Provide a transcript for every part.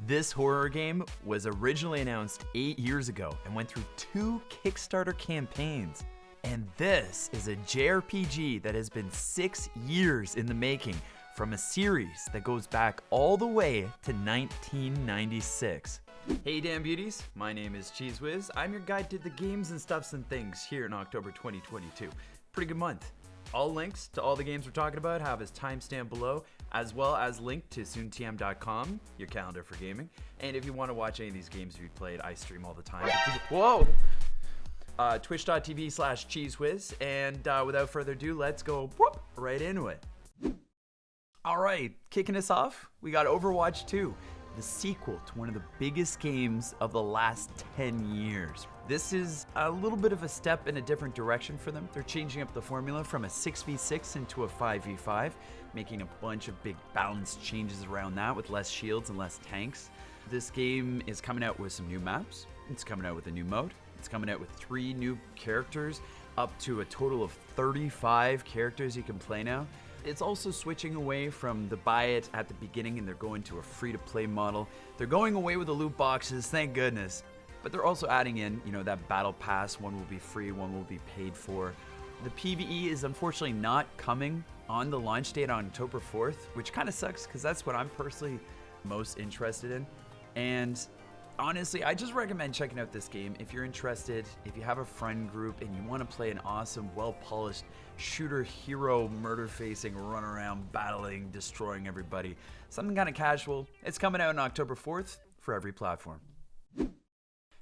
This horror game was originally announced 8 years ago and went through 2 Kickstarter campaigns. And this is a JRPG that has been 6 years in the making, from a series that goes back all the way to 1996. Hey damn beauties, my name is Cheese Whiz. I'm your guide to the games and stuffs and things here in October 2022. Pretty good month. All links to all the games we're talking about have his timestamp below, as well as link to soontm.com, your calendar for gaming. And if you want to watch any of these games we played, I stream all the time. Whoa! Twitch.tv/CheeseWhiz. And without further ado, let's go right into it. All right, kicking us off, we got Overwatch 2, the sequel to one of the biggest games of the last 10 years. This is a little bit of a step in a different direction for them. They're changing up the formula from a 6v6 into a 5v5, making a bunch of big balance changes around that with less shields and less tanks. This game is coming out with some new maps. It's coming out with a new mode. It's coming out with 3 new characters, up to a total of 35 characters you can play now. It's also switching away from the buy it at the beginning and they're going to a free-to-play model. They're going away with the loot boxes, thank goodness. But they're also adding in, that battle pass. One will be free, one will be paid for. The PvE is unfortunately not coming on the launch date on October 4th, which kind of sucks because that's what I'm personally most interested in. And honestly, I just recommend checking out this game if you're interested, if you have a friend group and you want to play an awesome, well-polished shooter hero, murder-facing, run around, battling, destroying everybody. Something kind of casual. It's coming out on October 4th for every platform.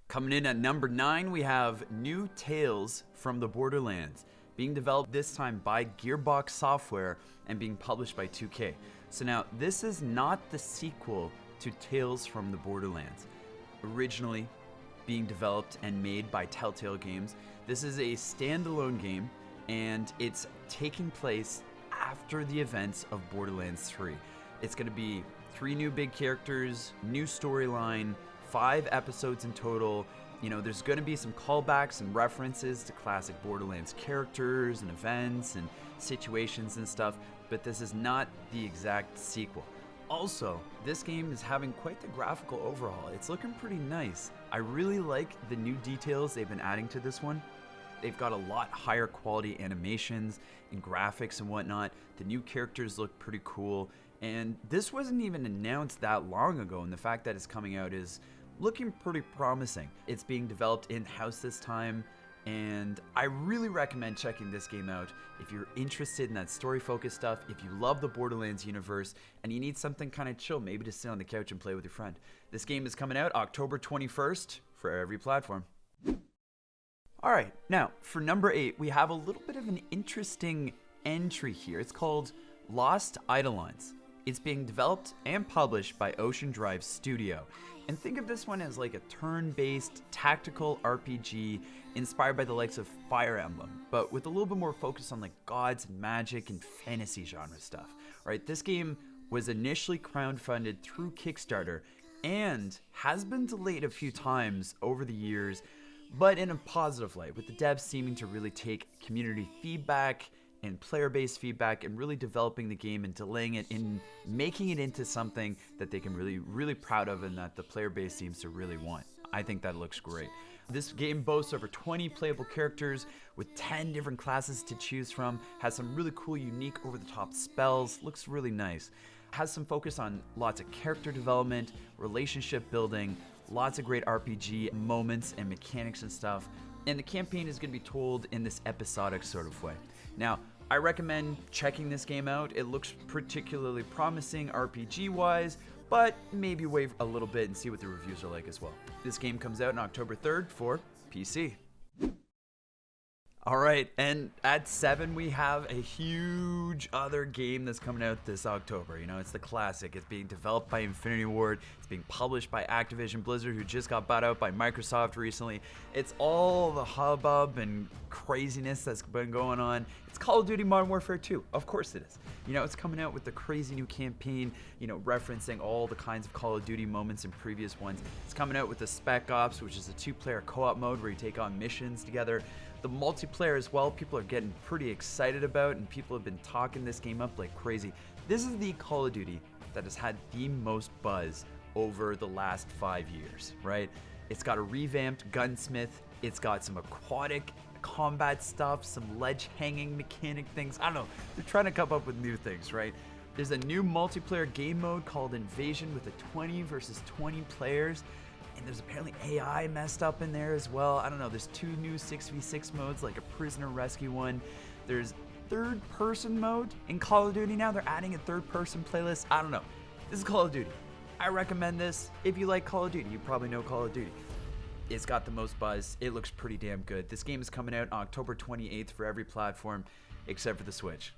Coming in at number 9, we have new Tales from the Borderlands, being developed this time by Gearbox Software and being published by 2K. So now, this is not the sequel to Tales from the Borderlands. Originally being developed and made by Telltale Games, this is a standalone game, and it's taking place after the events of Borderlands 3. It's going to be 3 new big characters, new storyline, 5 episodes in total. There's going to be some callbacks and references to classic Borderlands characters and events and situations and stuff, but this is not the exact sequel. Also, this game is having quite the graphical overhaul. It's looking pretty nice. I really like the new details they've been adding to this one. They've got a lot higher quality animations and graphics and whatnot. The new characters look pretty cool. And this wasn't even announced that long ago, and the fact that it's coming out is looking pretty promising. It's being developed in-house this time, and I really recommend checking this game out if you're interested in that story-focused stuff, if you love the Borderlands universe, and you need something kind of chill, maybe to sit on the couch and play with your friend. This game is coming out October 21st for every platform. Alright, now for number 8, we have a little bit of an interesting entry here. It's called Lost Eidolons. It's being developed and published by Ocean Drive Studio. And think of this one as like a turn-based tactical RPG inspired by the likes of Fire Emblem, but with a little bit more focus on like gods and magic and fantasy genre stuff. Right? This game was initially crowdfunded through Kickstarter and has been delayed a few times over the years, but in a positive light, with the devs seeming to really take community feedback and player-based feedback and really developing the game and delaying it and making it into something that they can really proud of and that the player base seems to really want. I think that looks great. This game boasts over 20 playable characters with 10 different classes to choose from, has some really cool, unique, over-the-top spells, looks really nice. Has some focus on lots of character development, relationship building, lots of great RPG moments and mechanics and stuff. And the campaign is going to be told in this episodic sort of way. Now, I recommend checking this game out. It looks particularly promising RPG-wise, but maybe wait a little bit and see what the reviews are like as well. This game comes out on October 3rd for PC. Alright, and at 7 we have a huge other game that's coming out this October. It's the classic. It's being developed by Infinity Ward. It's being published by Activision Blizzard, who just got bought out by Microsoft recently. It's all the hubbub and craziness that's been going on. It's Call of Duty Modern Warfare 2. Of course it is. It's coming out with the crazy new campaign, referencing all the kinds of Call of Duty moments in previous ones. It's coming out with the Spec Ops, which is a 2-player co-op mode where you take on missions together. The multiplayer as well, people are getting pretty excited about, and people have been talking this game up like crazy. This is the Call of Duty that has had the most buzz over the last 5 years, right? It's got a revamped gunsmith. It's got some aquatic combat stuff, some ledge hanging mechanic things. I don't know. They're trying to come up with new things, right? There's a new multiplayer game mode called Invasion with a 20 versus 20 players. And there's apparently AI messed up in there as well. I don't know. There's 2 new 6v6 modes, like a prisoner rescue one. There's third-person mode in Call of Duty now. They're adding a third-person playlist. I don't know. This is Call of Duty. I recommend this. If you like Call of Duty, you probably know Call of Duty. It's got the most buzz. It looks pretty damn good. This game is coming out on October 28th for every platform except for the Switch.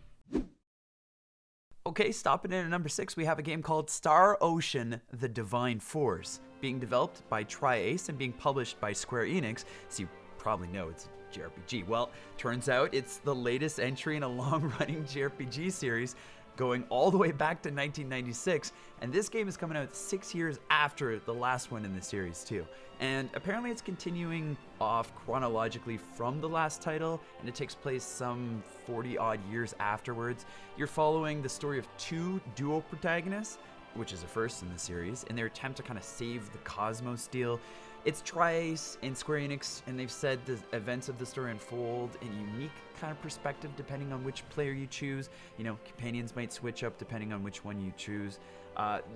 Okay, stopping in at number 6, we have a game called Star Ocean: The Divine Force, being developed by Tri-Ace and being published by Square Enix, so you probably know it's a JRPG. Well, turns out it's the latest entry in a long-running JRPG series going all the way back to 1996, and this game is coming out 6 years after the last one in the series too. And apparently it's continuing off chronologically from the last title, and it takes place some 40 odd years afterwards. You're following the story of 2 duo protagonists, which is a first in the series, in their attempt to kind of save the Cosmos deal. It's Tri-Ace and Square Enix, and they've said the events of the story unfold in a unique kind of perspective depending on which player you choose. You know, companions might switch up depending on which one you choose.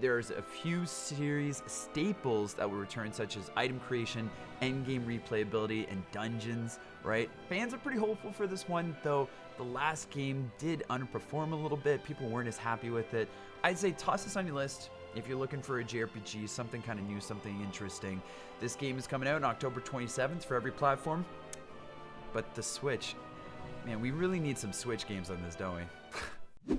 There's a few series staples that will return, such as item creation, endgame replayability, and dungeons, right? Fans are pretty hopeful for this one, though the last game did underperform a little bit. People weren't as happy with it. I'd say toss this on your list. If you're looking for a JRPG, something kind of new, something interesting. This game is coming out on October 27th for every platform. But the Switch, man, we really need some Switch games on this, don't we?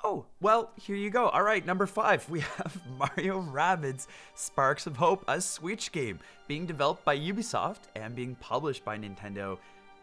Oh, well, here you go. All right, number 5, we have Mario Rabbids Sparks of Hope, a Switch game being developed by Ubisoft and being published by Nintendo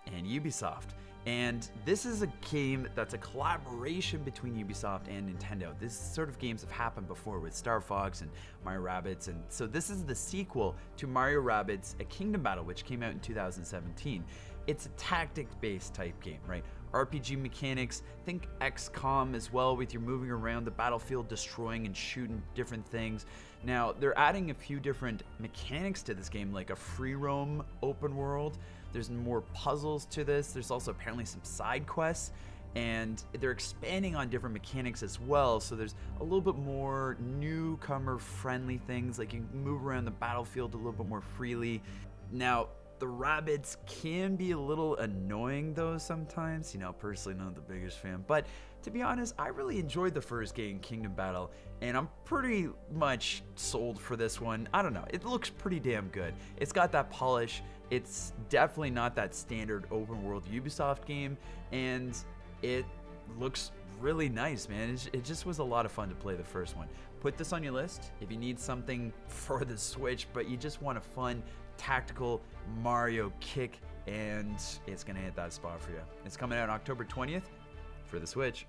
and Ubisoft. And this is a game that's a collaboration between Ubisoft and Nintendo. This sort of games have happened before with Star Fox and Mario Rabbids. And so this is the sequel to Mario Rabbids: A Kingdom Battle, which came out in 2017. It's a tactic-based type game, right? RPG mechanics, think XCOM as well, with you moving around the battlefield, destroying and shooting different things. Now, they're adding a few different mechanics to this game, like a free roam open world. There's more puzzles to this. There's also apparently some side quests, and they're expanding on different mechanics as well. So there's a little bit more newcomer-friendly things, like you can move around the battlefield a little bit more freely. Now, the Rabbids can be a little annoying though sometimes. You know, personally not the biggest fan, but to be honest, I really enjoyed the first game, Kingdom Battle, and I'm pretty much sold for this one. I don't know, it looks pretty damn good. It's got that polish. It's definitely not that standard open world Ubisoft game, and it looks really nice, man. It just was a lot of fun to play the first one. Put this on your list if you need something for the Switch, but you just want a fun tactical Mario kick, and it's gonna hit that spot for you. It's coming out October 20th for the Switch.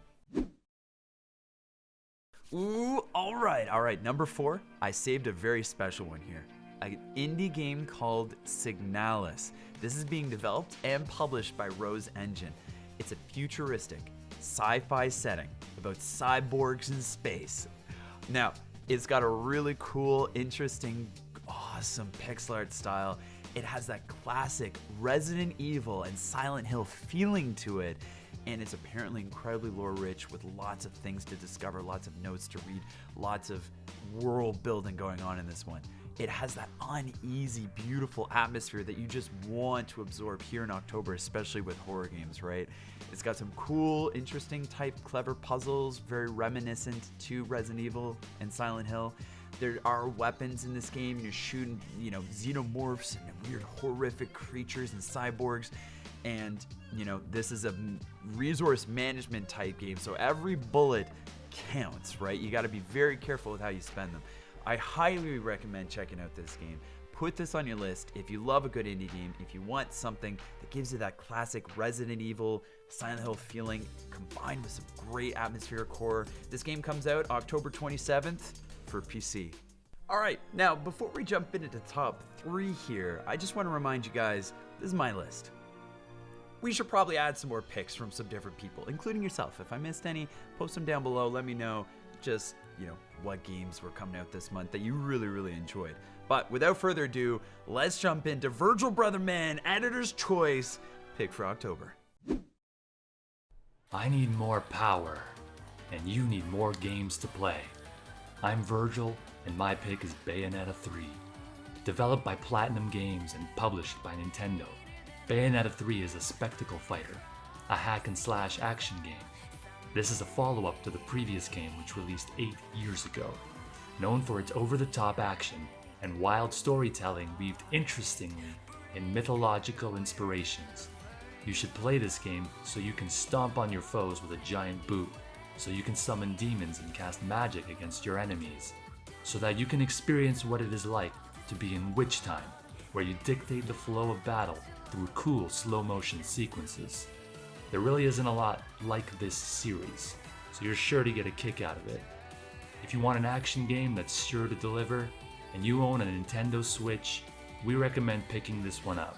Ooh, all right, number 4, I saved a very special one here. An indie game called SIGNALIS. This is being developed and published by Rose Engine. It's a futuristic sci-fi setting about cyborgs in space. Now, it's got a really cool, interesting, awesome pixel art style. It has that classic Resident Evil and Silent Hill feeling to it, and it's apparently incredibly lore rich with lots of things to discover, lots of notes to read, lots of world building going on in this one. It has that uneasy, beautiful atmosphere that you just want to absorb here in October, especially with horror games, right? It's got some cool, interesting type, clever puzzles, very reminiscent to Resident Evil and Silent Hill. There are weapons in this game. You're shooting, you know, xenomorphs and weird, horrific creatures and cyborgs. And, you know, this is a resource management type game, so every bullet counts, right? You got to be very careful with how you spend them. I highly recommend checking out this game. Put this on your list if you love a good indie game, if you want something that gives you that classic Resident Evil, Silent Hill feeling combined with some great atmospheric horror. This game comes out October 27th for PC. All right, now before we jump into the top 3 here, I just want to remind you guys, this is my list. We should probably add some more picks from some different people, including yourself. If I missed any, post them down below, let me know. Just, what games were coming out this month that you really enjoyed. But without further ado, let's jump into Virgil Brother Man Editor's Choice pick for October. I need more power, and you need more games to play. I'm Virgil, and my pick is Bayonetta 3. Developed by Platinum Games and published by Nintendo, Bayonetta 3 is a spectacle fighter, a hack-and-slash action game. This is a follow-up to the previous game, which released 8 years ago. Known for its over-the-top action and wild storytelling weaved interestingly in mythological inspirations. You should play this game so you can stomp on your foes with a giant boot, so you can summon demons and cast magic against your enemies, so that you can experience what it is like to be in Witch Time, where you dictate the flow of battle through cool slow-motion sequences. There really isn't a lot like this series, so you're sure to get a kick out of it. If you want an action game that's sure to deliver, and you own a Nintendo Switch, we recommend picking this one up.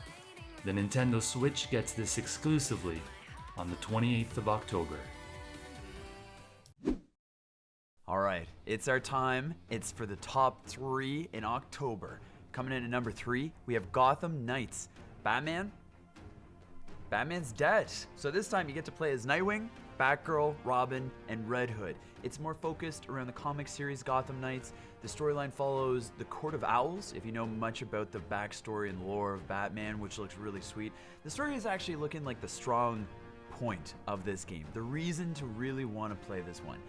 The Nintendo Switch gets this exclusively on the 28th of October. Alright, it's our time. It's for the top 3 in October. Coming in at number 3, we have Gotham Knights. Batman's dead. So this time you get to play as Nightwing, Batgirl, Robin, and Red Hood. It's more focused around the comic series Gotham Knights. The storyline follows the Court of Owls, if you know much about the backstory and lore of Batman, which looks really sweet. The story is actually looking like the strong point of this game, the reason to really want to play this one.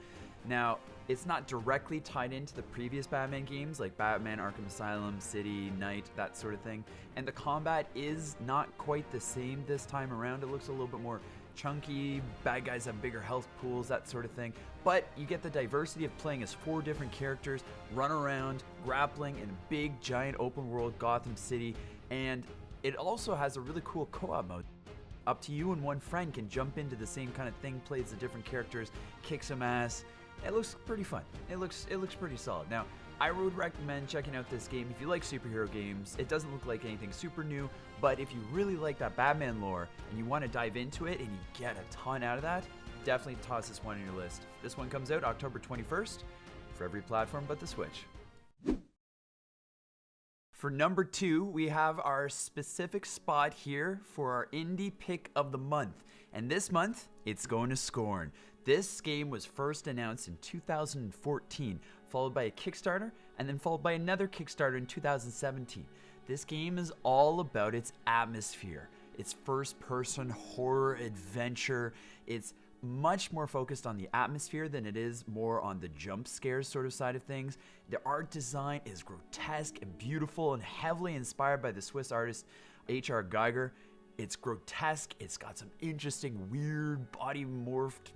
Now, it's not directly tied into the previous Batman games like Batman Arkham Asylum, City, Night, that sort of thing, and the combat is not quite the same this time around. It looks a little bit more chunky, bad guys have bigger health pools, that sort of thing, but you get the diversity of playing as 4 different characters, run around, grappling in a big, giant open world Gotham City, and it also has a really cool co-op mode. Up to you and one friend can jump into the same kind of thing, play as the different characters, kick some ass. It looks pretty fun. It looks pretty solid. Now, I would recommend checking out this game if you like superhero games. It doesn't look like anything super new, but if you really like that Batman lore and you want to dive into it and you get a ton out of that, definitely toss this one on your list. This one comes out October 21st for every platform but the Switch. For number 2, we have our specific spot here for our indie pick of the month. And this month, it's going to Scorn. This game was first announced in 2014, followed by a Kickstarter, and then followed by another Kickstarter in 2017. This game is all about its atmosphere. It's first-person horror adventure. It's much more focused on the atmosphere than it is more on the jump scares sort of side of things. The art design is grotesque and beautiful and heavily inspired by the Swiss artist H.R. Geiger. It's grotesque, it's got some interesting weird body morphed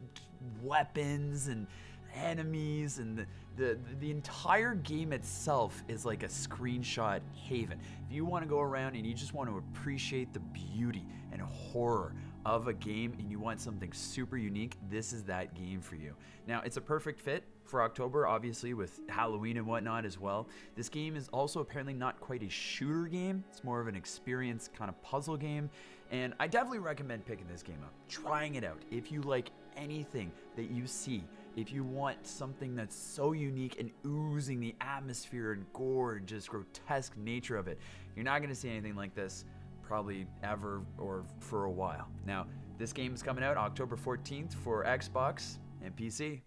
weapons and enemies, and the entire game itself is like a screenshot haven. If you want to go around and you just want to appreciate the beauty and horror of a game and you want something super unique, this is that game for you. Now, it's a perfect fit for October, obviously, with Halloween and whatnot as well. This game is also apparently not quite a shooter game. It's more of an experience kind of puzzle game, and I definitely recommend picking this game up, trying it out. If you like anything that you see, if you want something that's so unique and oozing the atmosphere and gore and just grotesque nature of it, you're not going to see anything like this probably ever or for a while. Now, this game is coming out October 14th for Xbox and PC.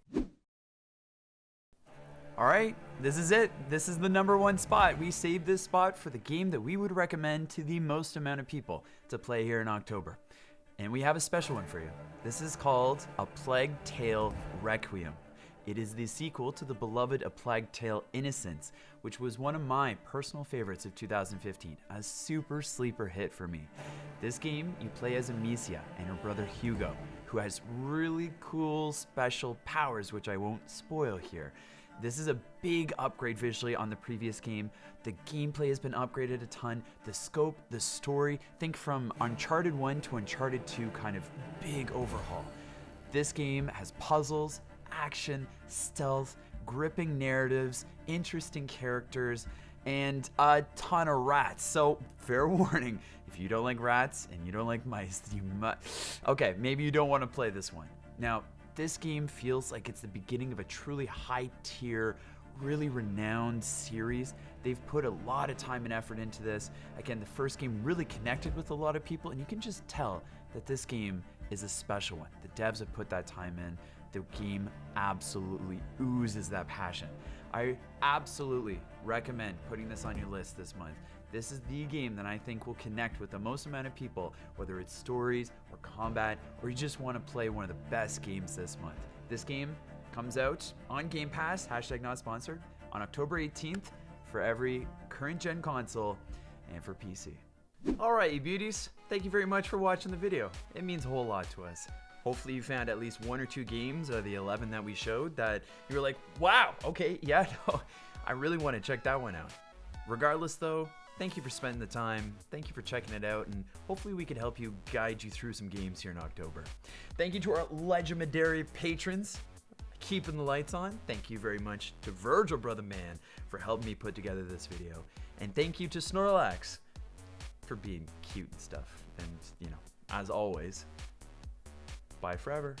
Alright, this is it. This is the number 1 spot. We saved this spot for the game that we would recommend to the most amount of people to play here in October. And we have a special one for you. This is called A Plague Tale Requiem. It is the sequel to the beloved A Plague Tale Innocence, which was one of my personal favorites of 2015, a super sleeper hit for me. This game, you play as Amicia and her brother Hugo, who has really cool special powers, which I won't spoil here. This is a big upgrade visually on the previous game. The gameplay has been upgraded a ton. The scope, the story, think from Uncharted 1 to Uncharted 2 kind of big overhaul. This game has puzzles, action, stealth, gripping narratives, interesting characters, and a ton of rats. So, fair warning, if you don't like rats and you don't like mice, okay, maybe you don't want to play this one. Now, This game feels like it's the beginning of a truly high-tier, really renowned series. They've put a lot of time and effort into this. Again, the first game really connected with a lot of people, and you can just tell that this game is a special one. The devs have put that time in. The game absolutely oozes that passion. I absolutely recommend putting this on your list this month. This is the game that I think will connect with the most amount of people, whether it's stories or combat, or you just want to play one of the best games this month. This game comes out on Game Pass, #not-sponsored, on October 18th for every current gen console and for PC. All right, you beauties, thank you very much for watching the video. It means a whole lot to us. Hopefully you found at least 1 or 2 games of the 11 that we showed that you were like, wow, okay, yeah, no, I really want to check that one out. Regardless though, thank you for spending the time, thank you for checking it out, and hopefully we could help you guide you through some games here in October. Thank you to our legendary patrons, keeping the lights on. Thank you very much to Virgil Brother Man for helping me put together this video. And thank you to Snorlax for being cute and stuff. And, you know, as always, bye forever.